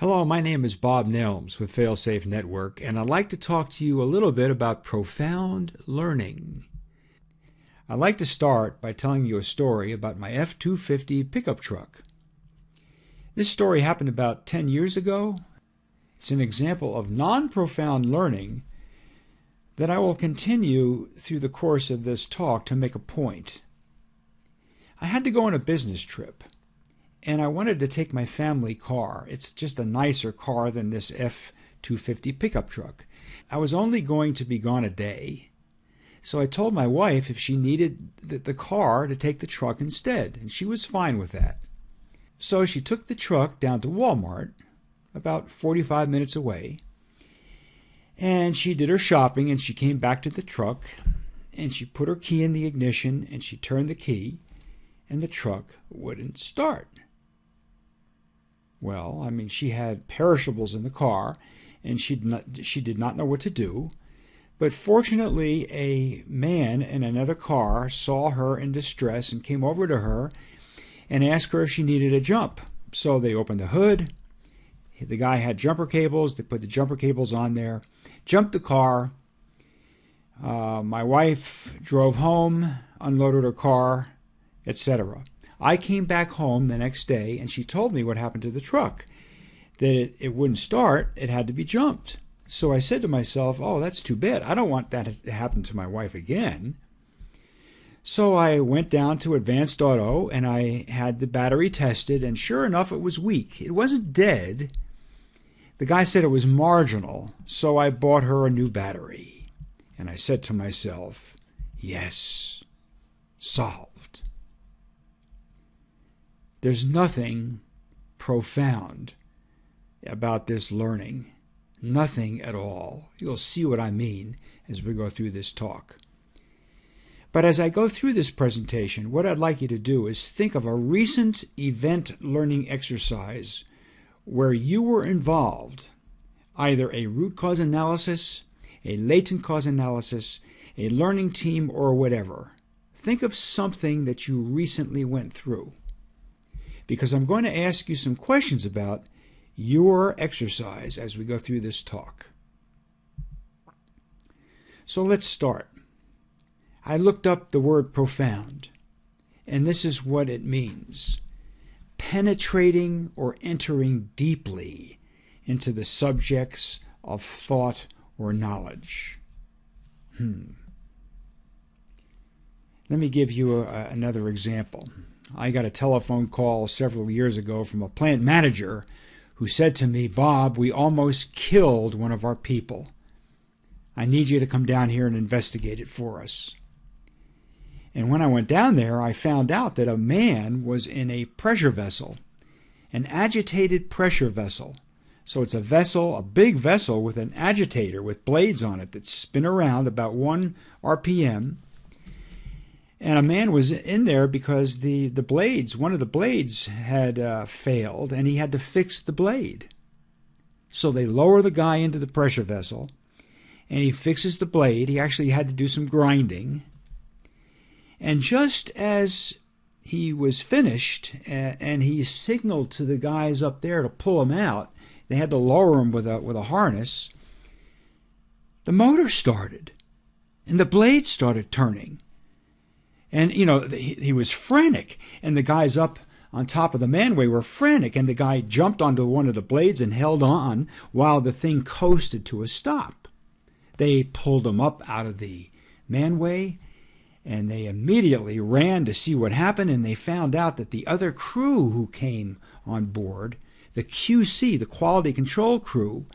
Hello, my name is Bob Nelms with Failsafe-Network, and I'd like to talk to you a little bit about profound learning. I'd like to start by telling you a story about my F-250 pickup truck. This story happened about 10 years ago. It's an example of non-profound learning that I will continue through the course of this talk to make a point. I had to go on a business trip, and I wanted to take my family car. It's just a nicer car than this F-250 pickup truck. I was only going to be gone a day, so I told my wife if she needed the car to take the truck instead, and she was fine with that. So she took the truck down to Walmart, about 45 minutes away, and she did her shopping, and she came back to the truck, and she put her key in the ignition, and she turned the key, and the truck wouldn't start. Well, she had perishables in the car, and she did not know what to do. But fortunately, a man in another car saw her in distress and came over to her and asked her if she needed a jump. So they opened the hood. The guy had jumper cables. They put the jumper cables on there, jumped the car. My wife drove home, unloaded her car, etc. I came back home the next day, and she told me what happened to the truck, that it wouldn't start. It had to be jumped. So I said to myself, oh, that's too bad. I don't want that to happen to my wife again. So I went down to Advanced Auto, and I had the battery tested, and sure enough, it was weak. It wasn't dead. The guy said it was marginal, so I bought her a new battery. And I said to myself, yes, solved. There's nothing profound about this learning. Nothing at all. You'll see what I mean as we go through this talk. But as I go through this presentation, what I'd like you to do is think of a recent event learning exercise where you were involved, either a root cause analysis, a latent cause analysis, a learning team, or whatever. Think of something that you recently went through, because I'm going to ask you some questions about your exercise as we go through this talk. So let's start. I looked up the word profound, and this is what it means: penetrating or entering deeply into the subjects of thought or knowledge. Let me give you another example. I got a telephone call several years ago from a plant manager who said to me, Bob, we almost killed one of our people. I need you to come down here and investigate it for us. And when I went down there, I found out that a man was in a pressure vessel, an agitated pressure vessel. So it's a vessel, a big vessel with an agitator with blades on it that spin around about 1 RPM. And a man was in there because the blades, one of the blades had failed, and he had to fix the blade. So they lower the guy into the pressure vessel, and he fixes the blade. He actually had to do some grinding. And just as he was finished, and he signaled to the guys up there to pull him out, they had to lower him with a harness, the motor started, and the blade started turning. And, he was frantic, and the guys up on top of the manway were frantic, and the guy jumped onto one of the blades and held on while the thing coasted to a stop. They pulled him up out of the manway, and they immediately ran to see what happened, and they found out that the other crew who came on board, the QC, the quality control crew,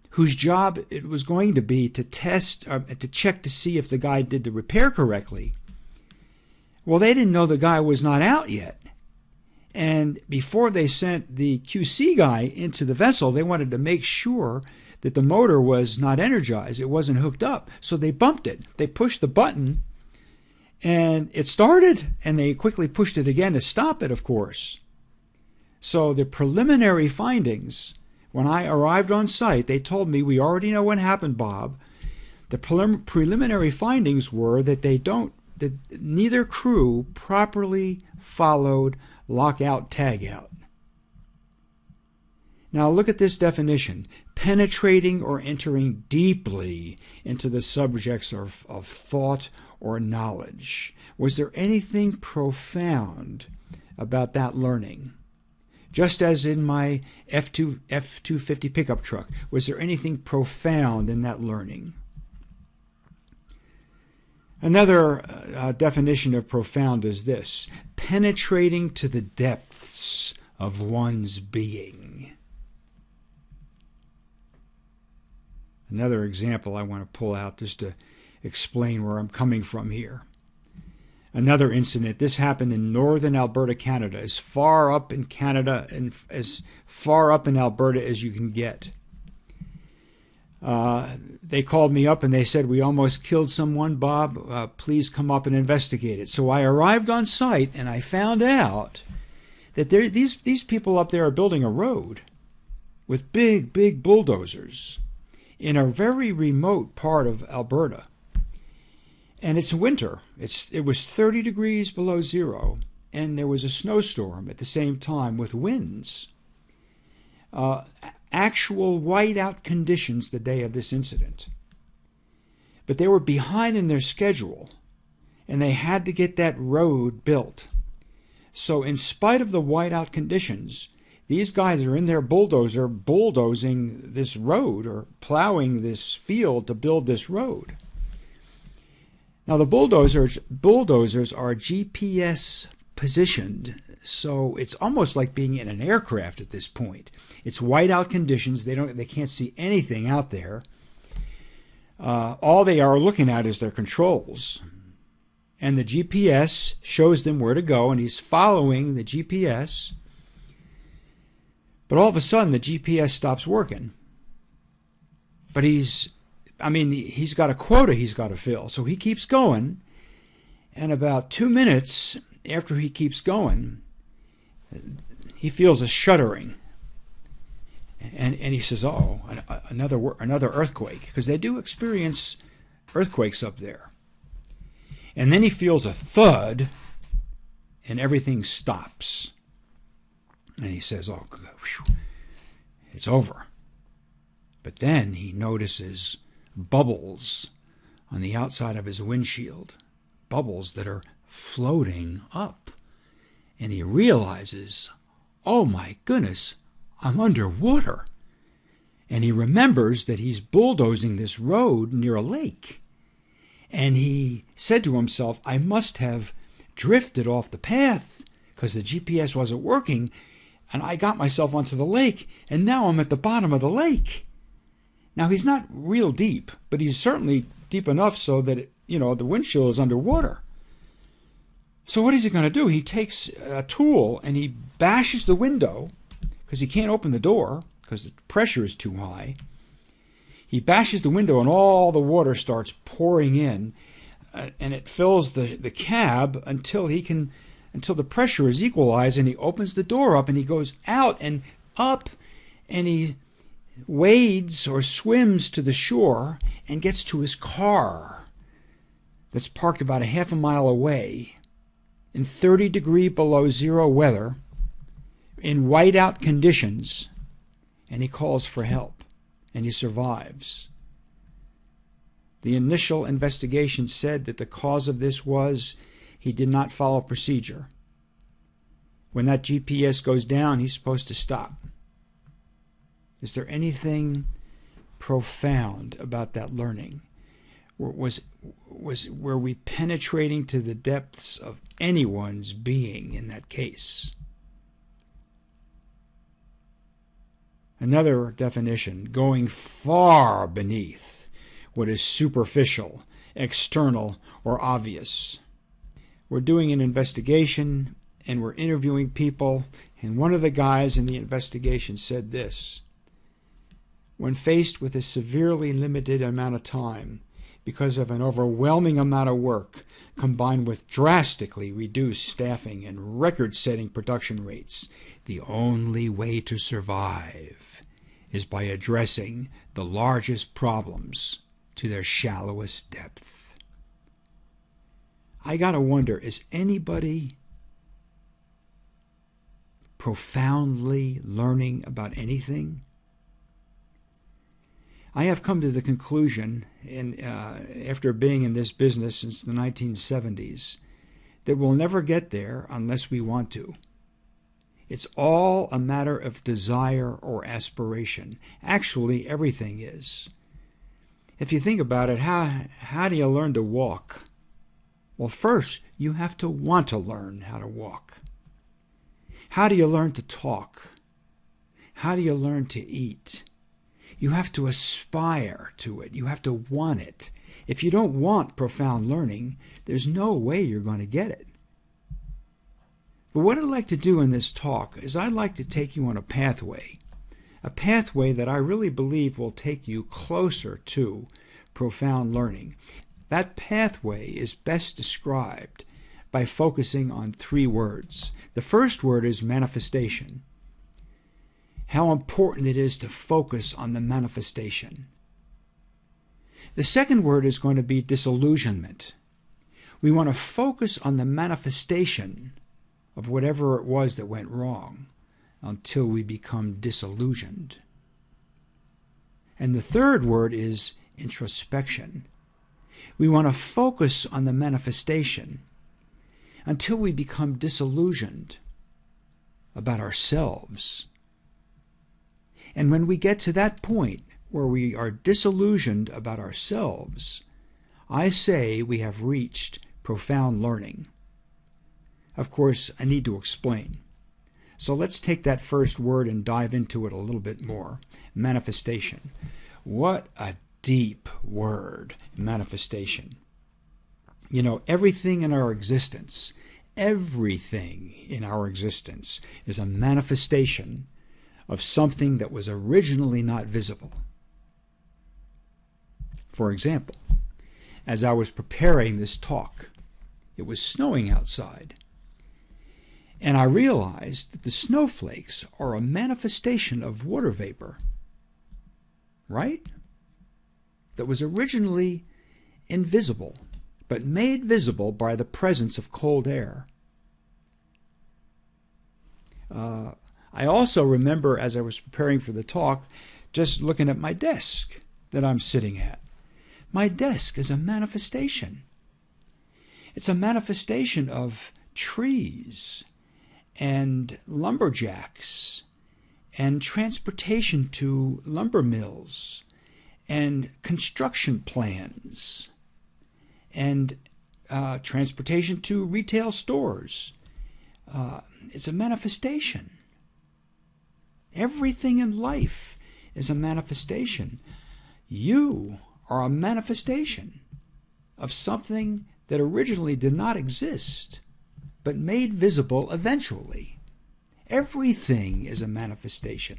whose job it was going to be to test, to check to see if the guy did the repair correctly. Well, they didn't know the guy was not out yet. And before they sent the QC guy into the vessel, they wanted to make sure that the motor was not energized. It wasn't hooked up. So they bumped it. They pushed the button, and it started, and they quickly pushed it again to stop it, of course. So the preliminary findings, when I arrived on site, they told me, we already know what happened, Bob. The preliminary findings were that neither crew properly followed lockout tagout. Now look at this definition: penetrating or entering deeply into the subjects of thought or knowledge. Was there anything profound about that learning? Just as in my F-250 pickup truck, was there anything profound in that learning? Another definition of profound is this: penetrating to the depths of one's being. Another example I want to pull out just to explain where I'm coming from here. Another incident. This happened in northern Alberta, Canada, as far up in Canada and as far up in Alberta as you can get. They called me up and they said, "We almost killed someone, Bob. Please come up and investigate it." So I arrived on site and I found out that these people up there are building a road with big bulldozers in a very remote part of Alberta. And it's winter. It was 30 degrees below zero, and there was a snowstorm at the same time with winds. Actual whiteout conditions the day of this incident. But they were behind in their schedule, and they had to get that road built. So in spite of the whiteout conditions, these guys are in their bulldozer bulldozing this road or plowing this field to build this road. Now the bulldozers are GPS positioned, so it's almost like being in an aircraft at this point. It's whiteout conditions. They can't see anything out there. All they are looking at is their controls. And the GPS shows them where to go, and he's following the GPS. But all of a sudden, the GPS stops working. But he's got a quota he's got to fill, so he keeps going. And about 2 minutes after he keeps going, he feels a shuddering. And he says, "Oh, another earthquake," because they do experience earthquakes up there. And then he feels a thud, and everything stops. And he says, "Oh, whew, it's over." But then he notices bubbles on the outside of his windshield, bubbles that are floating up. And he realizes, "Oh my goodness, I'm underwater." And he remembers that he's bulldozing this road near a lake. And he said to himself, "I must have drifted off the path because the GPS wasn't working, and I got myself onto the lake, and now I'm at the bottom of the lake." Now, he's not real deep, but he's certainly deep enough so that, the windshield is underwater. So what is he going to do? He takes a tool and he bashes the window because he can't open the door because the pressure is too high. He bashes the window and all the water starts pouring in, and it fills the cab until the pressure is equalized, and he opens the door up and he goes out and up, and he wades or swims to the shore and gets to his car that's parked about a half a mile away in 30 degree below zero weather in whiteout conditions, and he calls for help, and he survives. The initial investigation said that the cause of this was he did not follow procedure. When that GPS goes down, he's supposed to stop. Is there anything profound about that learning? Were we penetrating to the depths of anyone's being in that case? Another definition: going far beneath what is superficial, external, or obvious. We're doing an investigation and we're interviewing people, and one of the guys in the investigation said this: "When faced with a severely limited amount of time because of an overwhelming amount of work combined with drastically reduced staffing and record-setting production rates, the only way to survive is by addressing the largest problems to their shallowest depth." I gotta wonder, is anybody profoundly learning about anything? I have come to the conclusion, after being in this business since the 1970s, that we'll never get there unless we want to. It's all a matter of desire or aspiration. Actually, everything is. If you think about it, how do you learn to walk? Well, first, you have to want to learn how to walk. How do you learn to talk? How do you learn to eat? You have to aspire to it. You have to want it. If you don't want profound learning, there's no way you're going to get it. But what I'd like to do in this talk is I'd like to take you on a pathway that I really believe will take you closer to profound learning. That pathway is best described by focusing on 3 words. The first word is manifestation. How important it is to focus on the manifestation. The second word is going to be disillusionment. We want to focus on the manifestation of whatever it was that went wrong until we become disillusioned. And the third word is introspection. We want to focus on the manifestation until we become disillusioned about ourselves. And when we get to that point where we are disillusioned about ourselves, I say we have reached profound learning. Of course, I need to explain. So let's take that first word and dive into it a little bit more. Manifestation. What a deep word, manifestation. You know, everything in our existence is a manifestation of something that was originally not visible. For example, as I was preparing this talk, it was snowing outside, and I realized that the snowflakes are a manifestation of water vapor, right? That was originally invisible, but made visible by the presence of cold air. I also remember, as I was preparing for the talk, just looking at my desk that I'm sitting at. My desk is a manifestation. It's a manifestation of trees and lumberjacks and transportation to lumber mills and construction plans and transportation to retail stores. It's a manifestation. Everything in life is a manifestation. You are a manifestation of something that originally did not exist, but made visible eventually. Everything is a manifestation.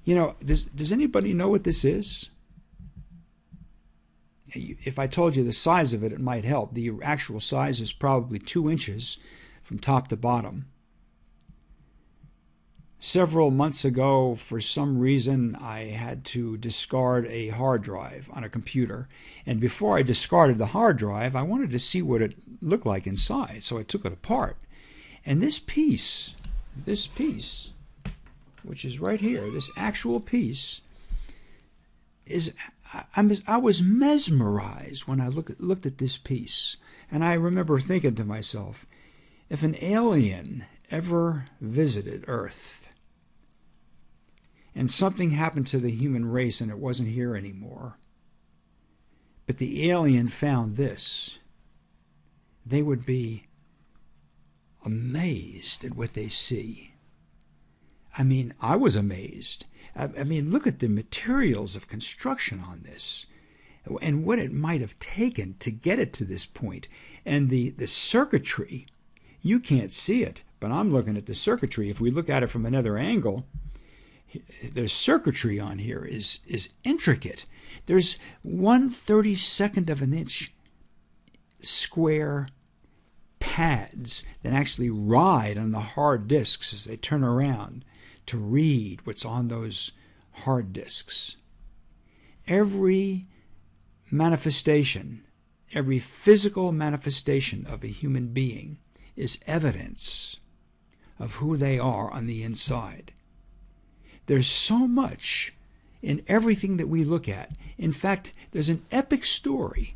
You know, does anybody know what this is? If I told you the size of it, it might help. The actual size is probably 2 inches from top to bottom. Several months ago, for some reason, I had to discard a hard drive on a computer. And before I discarded the hard drive, I wanted to see what it looked like inside. So I took it apart. And this piece, which is right here, this actual piece, I was mesmerized when I looked at this piece. And I remember thinking to myself, if an alien ever visited Earth, and something happened to the human race and it wasn't here anymore, but the alien found this, they would be amazed at what they see. I mean, I was amazed. I mean, look at the materials of construction on this and what it might have taken to get it to this point. And the circuitry, you can't see it, but I'm looking at the circuitry. If we look at it from another angle, the circuitry on here is intricate. There's 1/32 of an inch square pads that actually ride on the hard disks as they turn around to read what's on those hard disks. Every manifestation, every physical manifestation of a human being is evidence of who they are on the inside. There's so much in everything that we look at. In fact, there's an epic story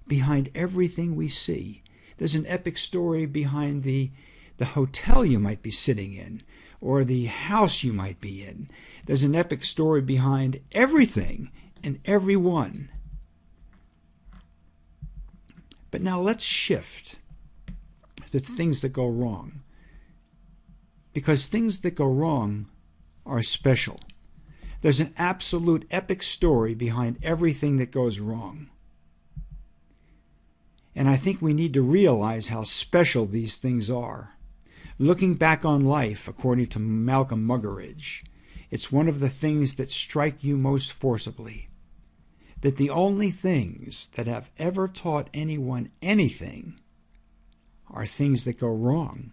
behind everything we see. There's an epic story behind the hotel you might be sitting in, or the house you might be in. There's an epic story behind everything and everyone. But now let's shift to things that go wrong. Because things that go wrong are special. There's an absolute epic story behind everything that goes wrong. And I think we need to realize how special these things are. Looking back on life, according to Malcolm Muggeridge, it's one of the things that strike you most forcibly. That the only things that have ever taught anyone anything are things that go wrong.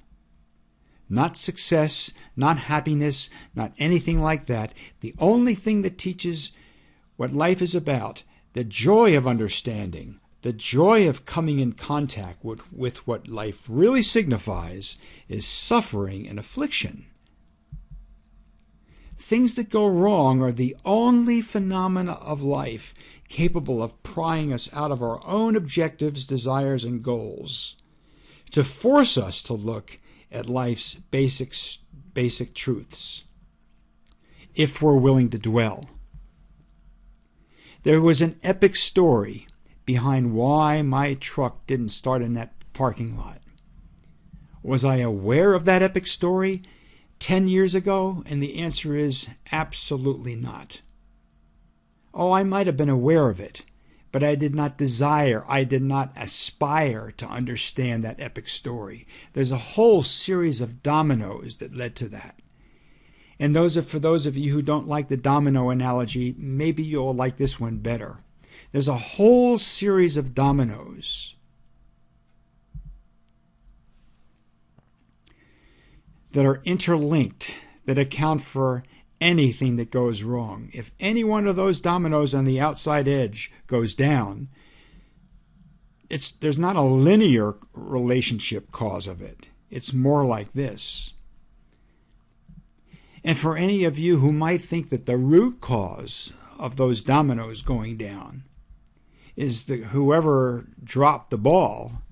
Not success, not happiness, not anything like that. The only thing that teaches what life is about, the joy of understanding, the joy of coming in contact with what life really signifies, is suffering and affliction. Things that go wrong are the only phenomena of life capable of prying us out of our own objectives, desires, and goals, to force us to look at life's basic truths, if we're willing to dwell. There was an epic story behind why my truck didn't start in that parking lot. Was I aware of that epic story 10 years ago? And the answer is absolutely not. Oh, I might have been aware of it, but I did not aspire to understand that epic story. There's a whole series of dominoes that led to that. And for those of you who don't like the domino analogy, maybe you'll like this one better. There's a whole series of dominoes that are interlinked, that account for anything that goes wrong. If any one of those dominoes on the outside edge goes down, there's not a linear relationship cause of it. It's more like this. And for any of you who might think that the root cause of those dominoes going down is whoever dropped the ball,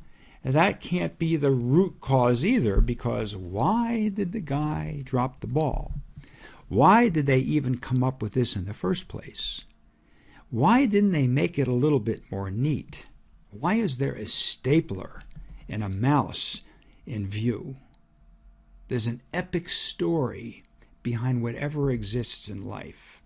that can't be the root cause either, because why did the guy drop the ball? Why did they even come up with this in the first place? Why didn't they make it a little bit more neat? Why is there a stapler and a mouse in view? There's an epic story behind whatever exists in life.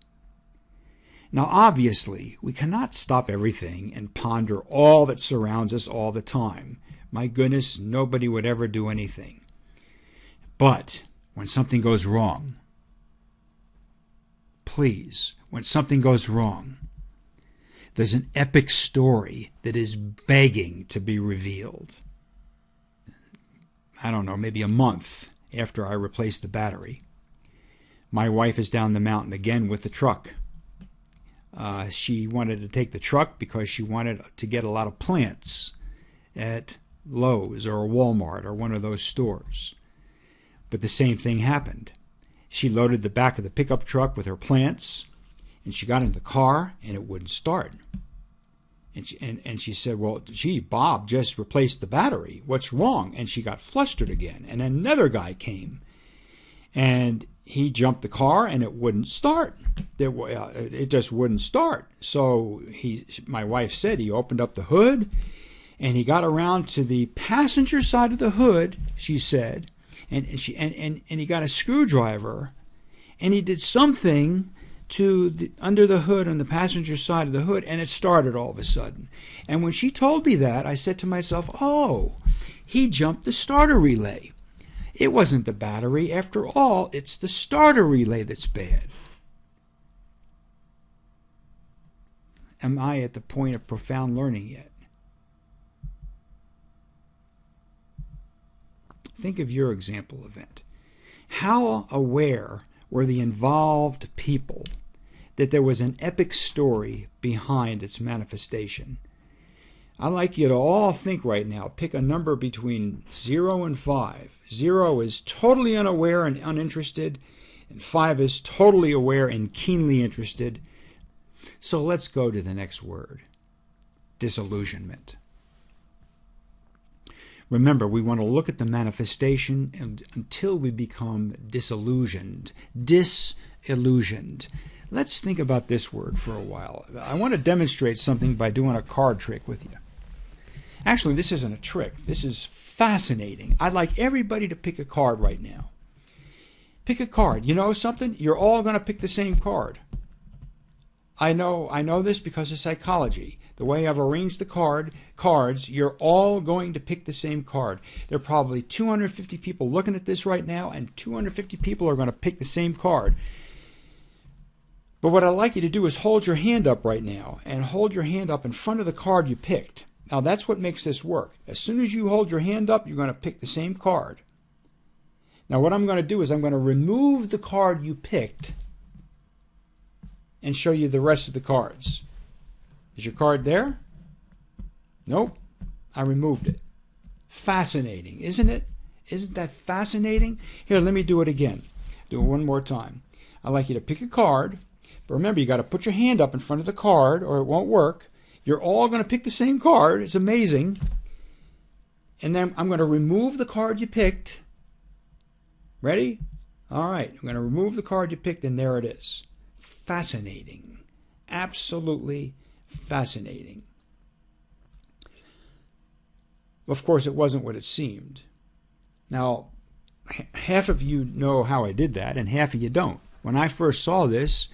Now, obviously, we cannot stop everything and ponder all that surrounds us all the time. My goodness, nobody would ever do anything. But when something goes wrong, please, when something goes wrong, there's an epic story that is begging to be revealed. I don't know, maybe a month after I replaced the battery, my wife is down the mountain again with the truck. She wanted to take the truck because she wanted to get a lot of plants at Lowe's or Walmart or one of those stores. But the same thing happened. She loaded the back of the pickup truck with her plants, and she got in the car, and it wouldn't start. And she said, well, gee, Bob just replaced the battery. What's wrong? And she got flustered again. And another guy came, and he jumped the car, and it wouldn't start. It just wouldn't start. So my wife said he opened up the hood, and he got around to the passenger side of the hood, she said, and he got a screwdriver, and he did something to under the hood on the passenger side of the hood, and it started all of a sudden. And when she told me that, I said to myself, oh, he jumped the starter relay. It wasn't the battery. After all, it's the starter relay that's bad. Am I at the point of profound learning yet? Think of your example event. How aware were the involved people that there was an epic story behind its manifestation? I'd like you to all think right now. Pick a number between 0 and 5. 0 is totally unaware and uninterested, and 5 is totally aware and keenly interested. So let's go to the next word, disillusionment. Remember, we want to look at the manifestation until we become disillusioned. Disillusioned. Let's think about this word for a while. I want to demonstrate something by doing a card trick with you. Actually, this isn't a trick. This is fascinating. I'd like everybody to pick a card right now. Pick a card. You know something? You're all going to pick the same card. I know this because of psychology. The way I've arranged the cards, you're all going to pick the same card. There are probably 250 people looking at this right now, and 250 people are going to pick the same card. But what I'd like you to do is hold your hand up right now, and hold your hand up in front of the card you picked. Now that's what makes this work. As soon as you hold your hand up, you're going to pick the same card. Now what I'm going to do is I'm going to remove the card you picked and show you the rest of the cards. Is your card there? Nope. I removed it. Fascinating, isn't it? Isn't that fascinating? Here, let me do it again. Do it one more time. I'd like you to pick a card, but remember, you got to put your hand up in front of the card or it won't work. You're all going to pick the same card. It's amazing. And then I'm going to remove the card you picked. Ready? All right. I'm going to remove the card you picked, and there it is. Fascinating. Absolutely fascinating. Of course, it wasn't what it seemed. Now, half of you know how I did that, and half of you don't. When I first saw this,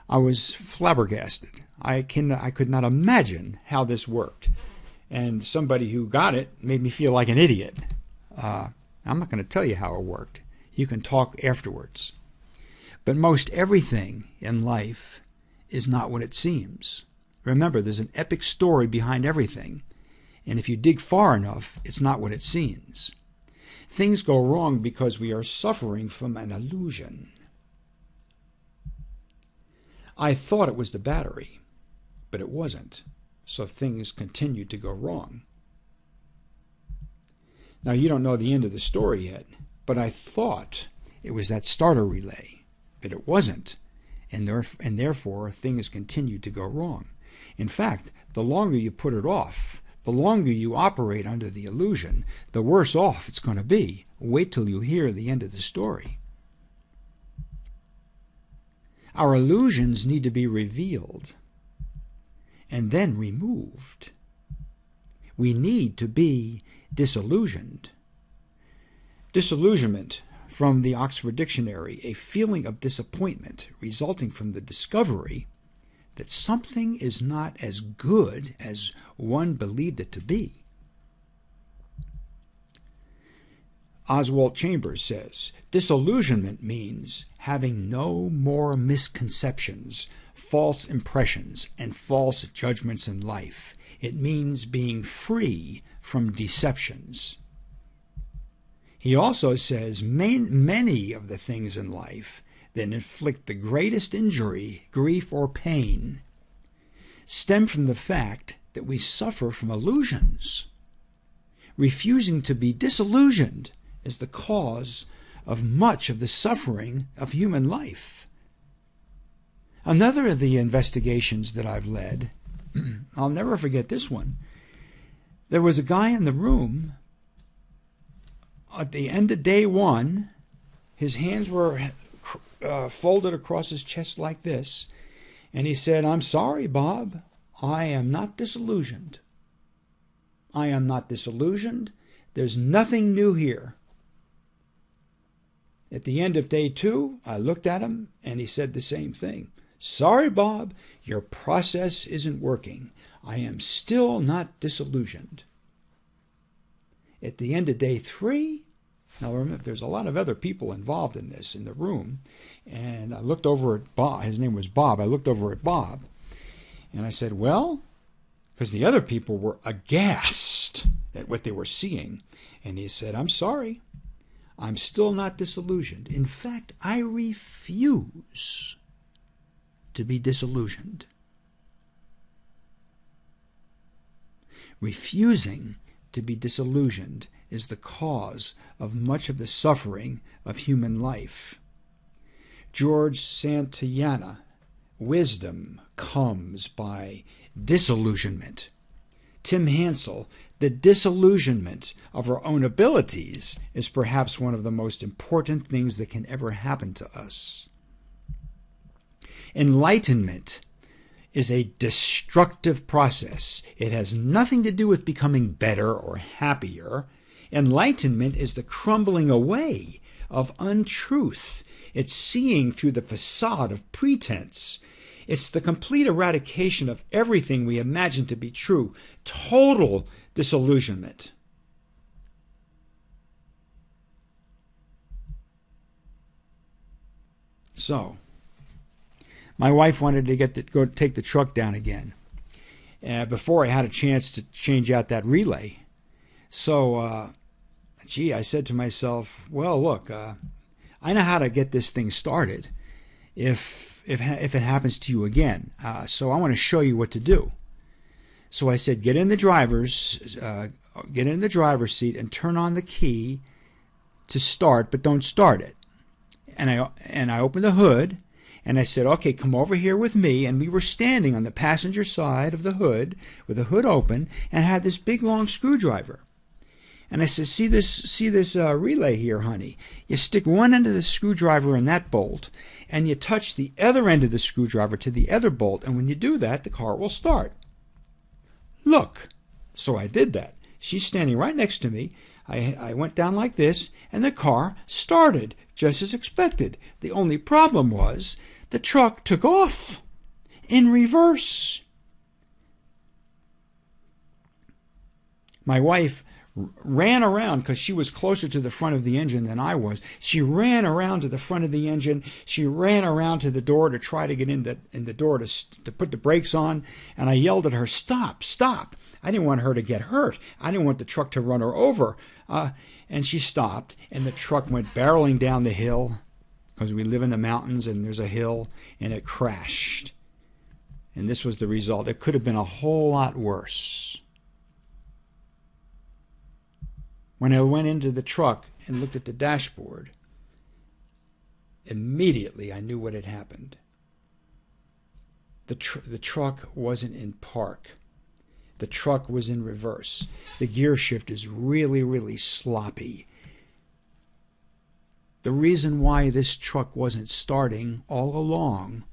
I was flabbergasted. I could not imagine how this worked. And somebody who got it made me feel like an idiot. I'm not going to tell you how it worked. You can talk afterwards. But most everything in life is not what it seems. Remember, there's an epic story behind everything. And if you dig far enough, it's not what it seems. Things go wrong because we are suffering from an illusion. I thought it was the battery, but it wasn't. So things continued to go wrong. Now, you don't know the end of the story yet, but I thought it was that starter relay, but it wasn't. And therefore, things continued to go wrong. In fact, the longer you put it off, the longer you operate under the illusion, the worse off it's going to be. Wait till you hear the end of the story. Our illusions need to be revealed and then removed. We need to be disillusioned. Disillusionment, from the Oxford Dictionary, a feeling of disappointment resulting from the discovery that something is not as good as one believed it to be. Oswald Chambers says, disillusionment means having no more misconceptions, false impressions, and false judgments in life. It means being free from deceptions. He also says many of the things in life that inflict the greatest injury, grief, or pain stem from the fact that we suffer from illusions. Refusing to be disillusioned is the cause of much of the suffering of human life. Another of the investigations that I've led, I'll never forget this one. There was a guy in the room at the end of day one. His hands were folded across his chest like this, and he said, "I'm sorry, Bob, I am not disillusioned. I am not disillusioned. There's nothing new here." At the end of day two, I looked at him, and he said the same thing. "Sorry, Bob, your process isn't working. I am still not disillusioned." At the end of day three, now remember, there's a lot of other people involved in this in the room, and I looked over at Bob. His name was Bob. I looked over at Bob, and I said, "Well," because the other people were aghast at what they were seeing, and he said, "I'm sorry. I'm still not disillusioned. In fact, I refuse to be disillusioned." Refusing to be disillusioned is the cause of much of the suffering of human life. George Santayana, wisdom comes by disillusionment. Tim Hansel, the disillusionment of our own abilities is perhaps one of the most important things that can ever happen to us. Enlightenment is a destructive process. It has nothing to do with becoming better or happier. Enlightenment is the crumbling away of untruth. It's seeing through the facade of pretense. It's the complete eradication of everything we imagine to be true. Total disillusionment. So, my wife wanted to go take the truck down again before I had a chance to change out that relay. So, I said to myself, well, look, I know how to get this thing started if it happens to you again. So I want to show you what to do. So I said, get in the driver's seat and turn on the key to start, but don't start it. And I opened the hood. And I said, okay, come over here with me. And we were standing on the passenger side of the hood with the hood open and had this big, long screwdriver. And I said, see this relay here, honey? You stick one end of the screwdriver in that bolt, and you touch the other end of the screwdriver to the other bolt. And when you do that, the car will start. Look. So I did that. She's standing right next to me. I went down like this, and the car started, just as expected. The only problem was the truck took off in reverse. My wife ran around because she was closer to the front of the engine than I was. She ran around to the front of the engine. She ran around to the door to try to get in the door to put the brakes on. And I yelled at her, stop, stop. I didn't want her to get hurt. I didn't want the truck to run her over. And she stopped, and the truck went barreling down the hill because we live in the mountains and there's a hill, and it crashed. And this was the result. It could have been a whole lot worse. When I went into the truck and looked at the dashboard, immediately I knew what had happened. The truck wasn't in park. The truck was in reverse. The gear shift is really, really sloppy. The reason why this truck wasn't starting all along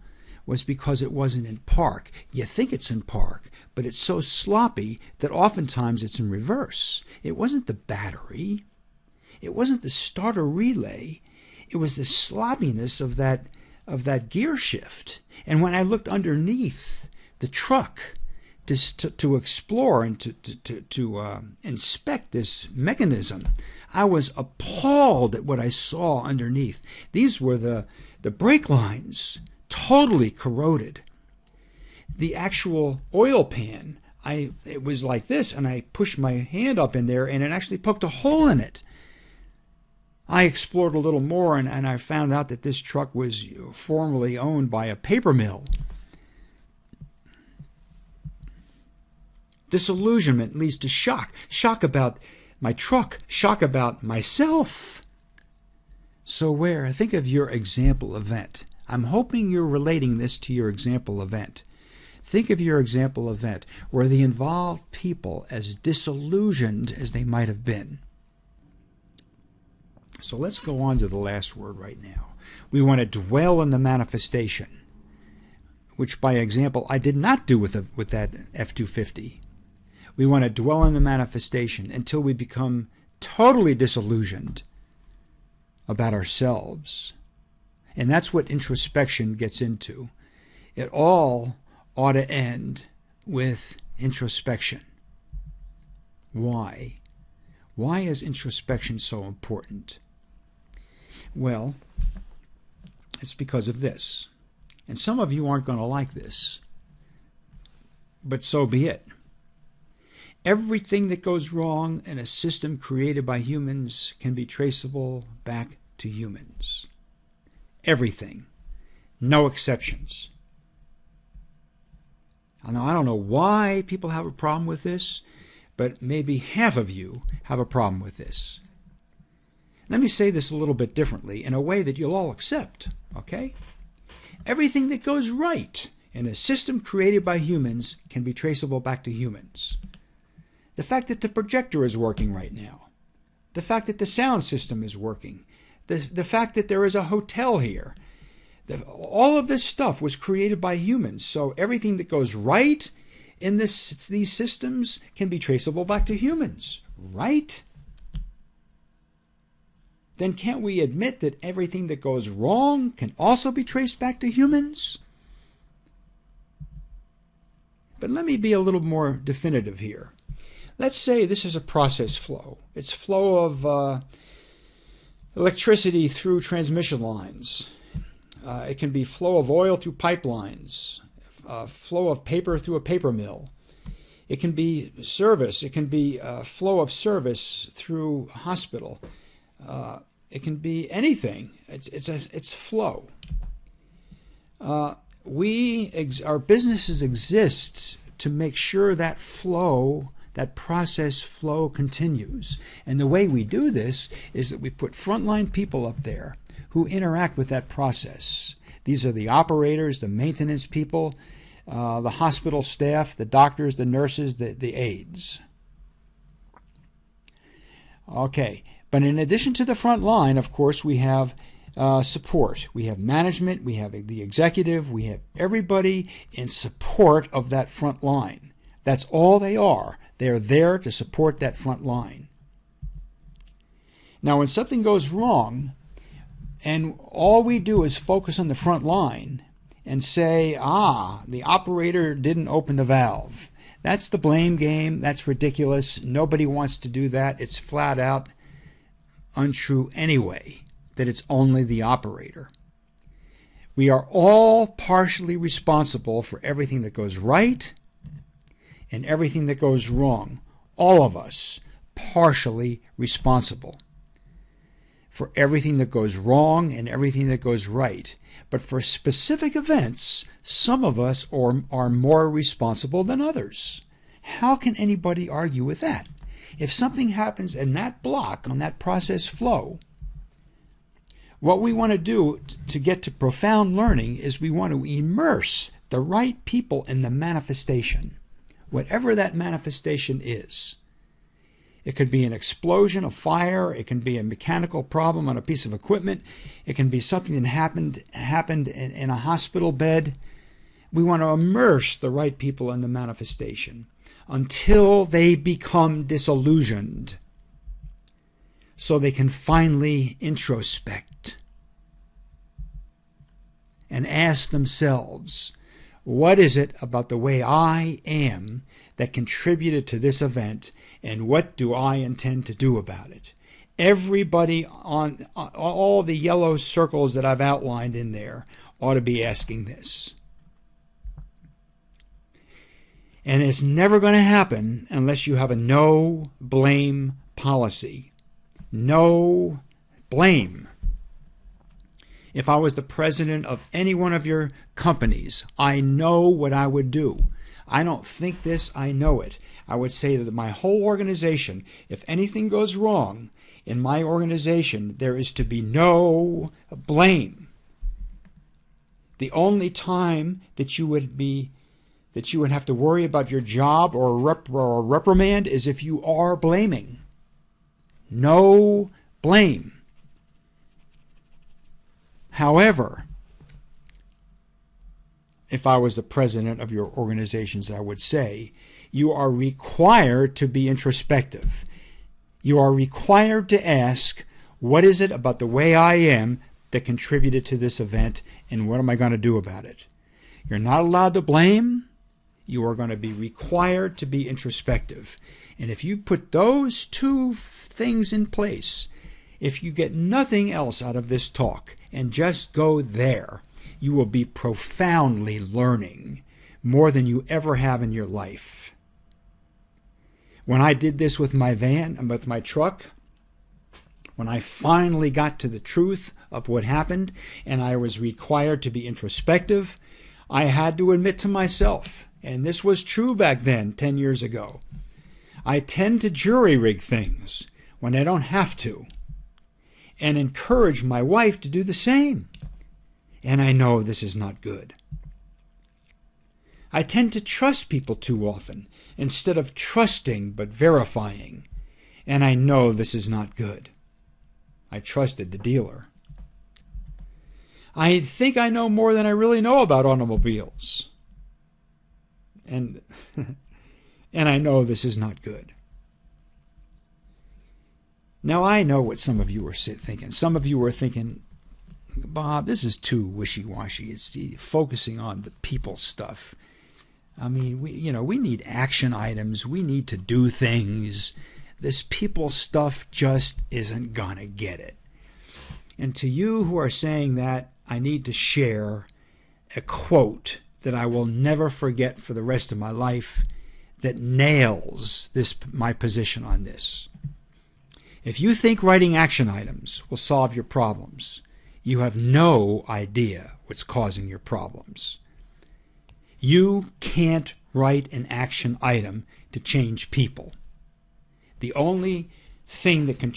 was because it wasn't in park. You think it's in park, but it's so sloppy that oftentimes it's in reverse. It wasn't the battery. It wasn't the starter relay. It was the sloppiness of that gear shift. And when I looked underneath the truck to explore and to inspect this mechanism, I was appalled at what I saw underneath. These were the brake lines, totally corroded. The actual oil pan, it was like this, and I pushed my hand up in there, and it actually poked a hole in it. I explored a little more, and I found out that this truck was formerly owned by a paper mill. Disillusionment leads to shock. Shock about my truck. Shock about myself. So think of your example event. I'm hoping you're relating this to your example event. Think of your example event where the involved people as disillusioned as they might have been. So let's go on to the last word right now. We want to dwell in the manifestation, which by example I did not do with that F-250. We want to dwell in the manifestation until we become totally disillusioned about ourselves. And that's what introspection gets into. It all ought to end with introspection. Why? Why is introspection so important? Well, it's because of this. And some of you aren't going to like this, but so be it. Everything that goes wrong in a system created by humans can be traceable back to humans. Everything. No exceptions. Now, I don't know why people have a problem with this, but maybe half of you have a problem with this. Let me say this a little bit differently, in a way that you'll all accept, okay? Everything that goes right in a system created by humans can be traceable back to humans. The fact that the projector is working right now, the fact that the sound system is working, the fact that there is a hotel here, all of this stuff was created by humans. So everything that goes right in these systems can be traceable back to humans, right? Then can't we admit that everything that goes wrong can also be traced back to humans? But let me be a little more definitive here. Let's say this is a process flow. It's flow of electricity through transmission lines. It can be flow of oil through pipelines, flow of paper through a paper mill. It can be service. It can be flow of service through a hospital. It can be anything. It's flow. Our businesses exist to make sure that flow, that process flow continues. And the way we do this is that we put frontline people up there who interact with that process. These are the operators, the maintenance people, the hospital staff, the doctors, the nurses, the aides. Okay, but in addition to the front line, of course, we have support. We have management, we have the executive, we have everybody in support of that front line. That's all they are. They are there to support that front line. Now, when something goes wrong, and all we do is focus on the front line and say, the operator didn't open the valve. That's the blame game. That's ridiculous. Nobody wants to do that. It's flat out untrue anyway, that it's only the operator. We are all partially responsible for everything that goes right and everything that goes wrong. All of us partially responsible for everything that goes wrong and everything that goes right. But for specific events, some of us are more responsible than others. How can anybody argue with that? If something happens in that block, on that process flow, what we want to do to get to profound learning is we want to immerse the right people in the manifestation, whatever that manifestation is. It could be an explosion, a fire. It can be a mechanical problem on a piece of equipment. It can be something that happened in a hospital bed. We want to immerse the right people in the manifestation until they become disillusioned, so they can finally introspect and ask themselves, what is it about the way I am that contributed to this event, and what do I intend to do about it? Everybody on all the yellow circles that I've outlined in there ought to be asking this. And it's never going to happen unless you have a no blame policy. No blame. If I was the president of any one of your companies, I know what I would do. I don't think this, I know it. I would say that my whole organization, if anything goes wrong in my organization, there is to be no blame. The only time that you would have to worry about your job or a reprimand is if you are blaming. No blame. However, if I was the president of your organizations, I would say, you are required to be introspective. You are required to ask, what is it about the way I am that contributed to this event, and what am I going to do about it? You're not allowed to blame. You are going to be required to be introspective. And if you put those two things in place, if you get nothing else out of this talk and just go there, you will be profoundly learning more than you ever have in your life. When I did this with my van and with my truck, when I finally got to the truth of what happened and I was required to be introspective, I had to admit to myself, and this was true back then, 10 years ago. I tend to jury-rig things when I don't have to, and encourage my wife to do the same. And I know this is not good. I tend to trust people too often, instead of trusting but verifying. And I know this is not good. I trusted the dealer. I think I know more than I really know about automobiles. And I know this is not good. Now I know what some of you are thinking. Some of you are thinking, Bob, this is too wishy-washy. It's focusing on the people stuff. I mean, we need action items. We need to do things. This people stuff just isn't gonna get it. And to you who are saying that, I need to share a quote that I will never forget for the rest of my life that nails my position on this. If you think writing action items will solve your problems, you have no idea what's causing your problems. You can't write an action item to change people. The only thing that can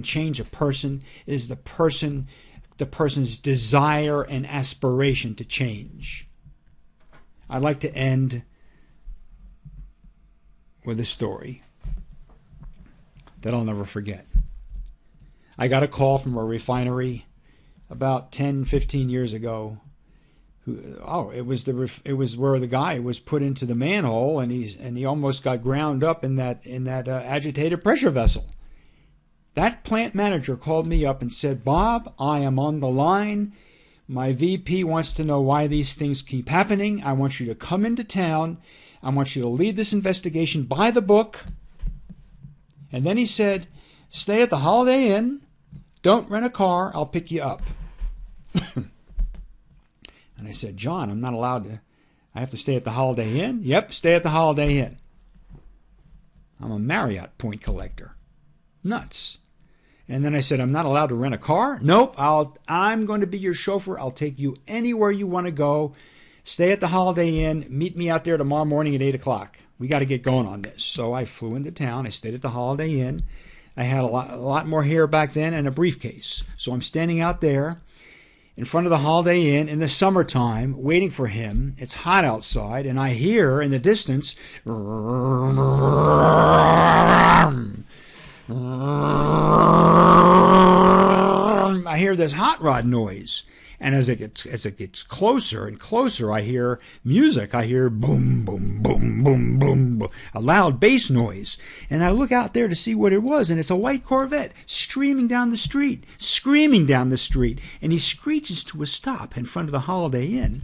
change a person is the person's desire and aspiration to change. I'd like to end with a story that I'll never forget. I got a call from a refinery about 10, 15 years ago. It was where the guy was put into the manhole, and he almost got ground up in that agitated pressure vessel. That plant manager called me up and said, Bob, I am on the line. My VP wants to know why these things keep happening. I want you to come into town. I want you to lead this investigation by the book. And then he said, stay at the Holiday Inn. Don't rent a car. I'll pick you up. And I said, John, I'm not allowed to. I have to stay at the Holiday Inn? Yep, stay at the Holiday Inn. I'm a Marriott point collector. Nuts. And then I said, I'm not allowed to rent a car? Nope, I'm going to be your chauffeur. I'll take you anywhere you want to go. Stay at the Holiday Inn. Meet me out there tomorrow morning at 8 o'clock. We got to get going on this. So I flew into town. I stayed at the Holiday Inn. I had a lot more hair back then and a briefcase. So I'm standing out there in front of the Holiday Inn in the summertime, waiting for him. It's hot outside, and I hear in the distance, I hear this hot rod noise. And as it gets closer and closer, I hear music. I hear boom, boom, boom, boom, boom, a loud bass noise. And I look out there to see what it was, and it's a white Corvette screaming down the street. And he screeches to a stop in front of the Holiday Inn.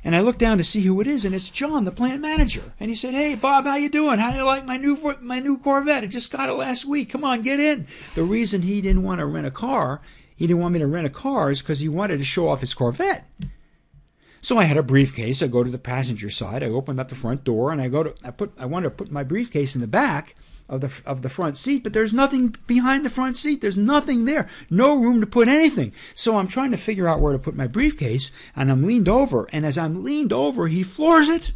And I look down to see who it is, and it's John, the plant manager. And he said, hey, Bob, how you doing? How do you like my new Corvette? I just got it last week. Come on, get in. The reason he didn't want to rent a car, he didn't want me to rent a car, is because he wanted to show off his Corvette. So I had a briefcase. I go to the passenger side. I open up the front door, and I wanted to put my briefcase in the back of the front seat, but there's nothing behind the front seat. There's nothing there. No room to put anything. So I'm trying to figure out where to put my briefcase, and I'm leaned over, and as I'm leaned over, he floors it,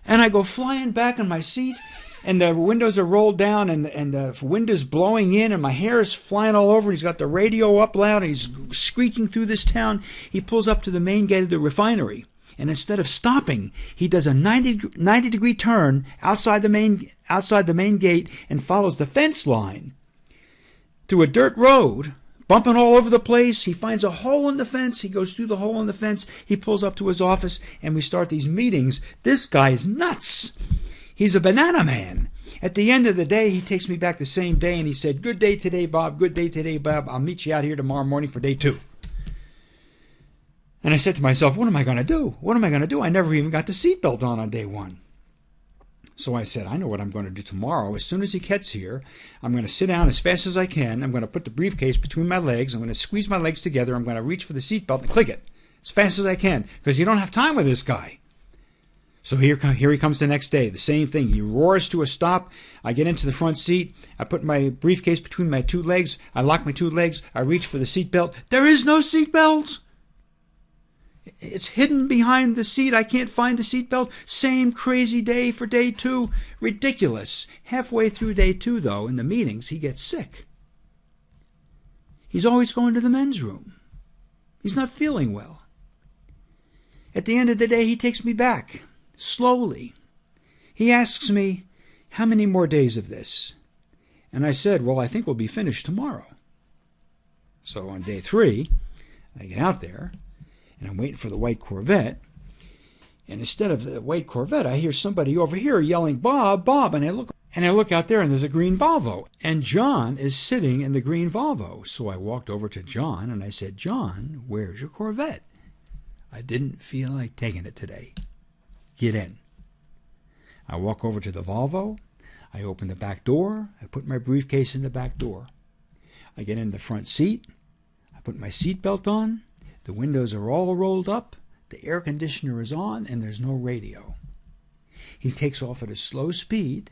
and I go flying back in my seat, and the windows are rolled down, and the wind is blowing in, and my hair is flying all over. He's got the radio up loud, and he's screeching through this town. He pulls up to the main gate of the refinery, and instead of stopping, he does a 90-degree turn outside the main gate and follows the fence line through a dirt road, bumping all over the place. He finds a hole in the fence. He goes through the hole in the fence. He pulls up to his office, and we start these meetings. This guy's nuts. He's a banana man. At the end of the day, he takes me back the same day, and he said, good day today, Bob. Good day today, Bob. I'll meet you out here tomorrow morning for day 2. And I said to myself, what am I going to do? What am I going to do? I never even got the seatbelt on day 1. So I said, I know what I'm going to do tomorrow. As soon as he gets here, I'm going to sit down as fast as I can. I'm going to put the briefcase between my legs. I'm going to squeeze my legs together. I'm going to reach for the seatbelt and click it as fast as I can, because you don't have time with this guy. So here he comes the next day. The same thing. He roars to a stop. I get into the front seat. I put my briefcase between my 2 legs. I lock my 2 legs. I reach for the seatbelt. There is no seatbelt. It's hidden behind the seat. I can't find the seatbelt. Same crazy day for day 2. Ridiculous. Halfway through day 2, though, in the meetings, he gets sick. He's always going to the men's room. He's not feeling well. At the end of the day, he takes me back, slowly. He asks me, how many more days of this? And I said, well, I think we'll be finished tomorrow. So on day 3, I get out there, and I'm waiting for the white Corvette. And instead of the white Corvette, I hear somebody over here yelling, Bob, Bob. And I look out there, and there's a green Volvo. And John is sitting in the green Volvo. So I walked over to John, and I said, John, where's your Corvette? I didn't feel like taking it today. Get in. I walk over to the Volvo. I open the back door. I put my briefcase in the back door. I get in the front seat. I put my seatbelt on. The windows are all rolled up. The air conditioner is on, and there's no radio. He takes off at a slow speed.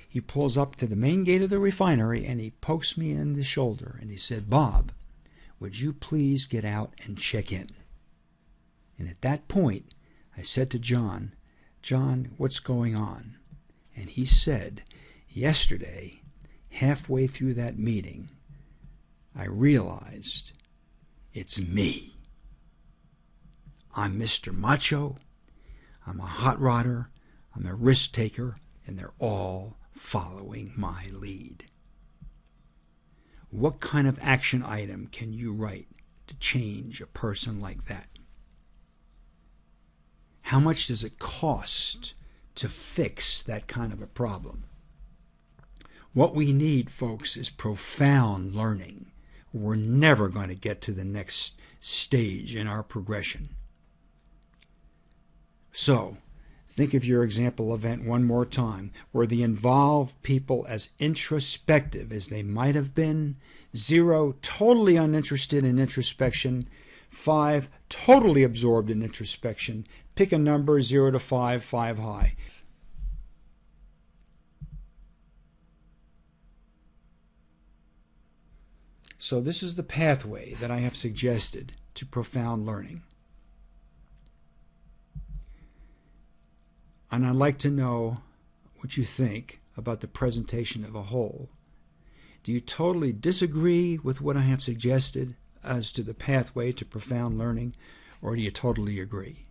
He pulls up to the main gate of the refinery, and he pokes me in the shoulder, and he said, Bob, would you please get out and check in? And at that point, I said to John, John, what's going on? And he said, yesterday, halfway through that meeting, I realized it's me. I'm Mr. Macho. I'm a hot rodder. I'm a risk taker, and they're all following my lead. What kind of action item can you write to change a person like that? How much does it cost to fix that kind of a problem? What we need, folks, is profound learning. We're never going to get to the next stage in our progression. So, think of your example event one more time. Were the involved people as introspective as they might have been? 0, totally uninterested in introspection. 5, totally absorbed in introspection. Pick a number, 0 to 5, 5 high. So this is the pathway that I have suggested to profound learning. And I'd like to know what you think about the presentation as a whole. Do you totally disagree with what I have suggested as to the pathway to profound learning, or do you totally agree?